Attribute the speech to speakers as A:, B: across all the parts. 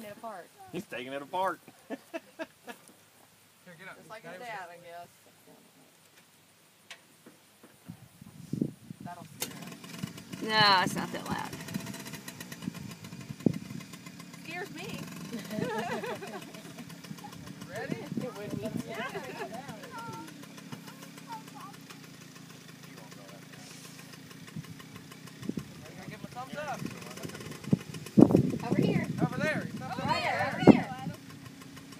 A: it apart.
B: He's taking it apart.
C: Here, get up.
A: Just like his dad, I guess. That'll scare him.
D: No, it's not that loud.
A: Scares me.
C: Ready?
A: It would be. Yeah.
C: Give him a thumbs up.
A: Over here.
C: Over there. Thumbs up.
A: Over here.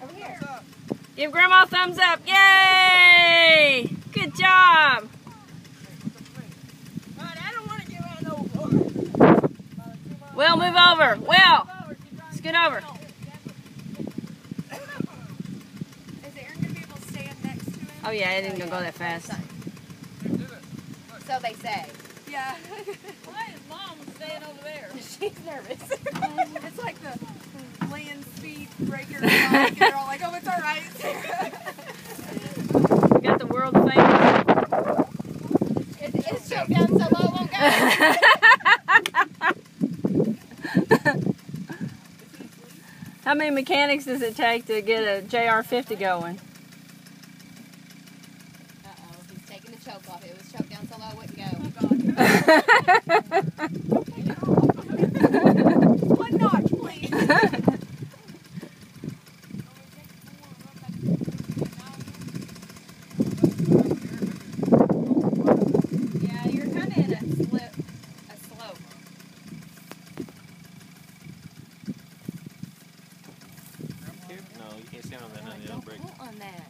A: Over here.
C: Thumbs up.
D: Give Grandma a thumbs up. Yay! Good job. Will, move over. Will, scoot over.
A: Is Aaron going to be able to stand next to him?
D: Oh yeah, it didn't go that fast.
A: So they say. Yeah.
D: Why is Mom staying over there?
A: She's nervous. It's like the land speed breaker bike, and they're all like, oh, it's all right.
D: We got the world famous.
A: It's choked down so low, won't go.
D: How many mechanics does it take to get a JR50 going?
A: Uh-oh, he's taking the choke off. It was choked down so low, it wouldn't go. One notch, please. Yeah, you're kind of in a slope.
B: No, you can't stand on that. No, it'll break.
A: Pull on that.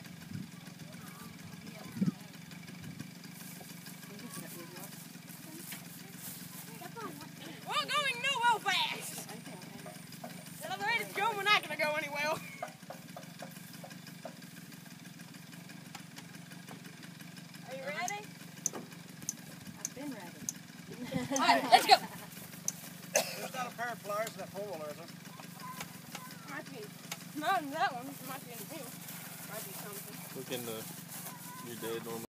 E: We're going nowhere fast. The other way is going, we're not going to go anywhere. Are you ready?
A: I've been ready.
E: All right, let's go.
C: There's not a pair of pliers in that four-wheeler, is there?
E: Might be. Not in that one. Might be in the new. Might be something.
B: Look in the your dead normal.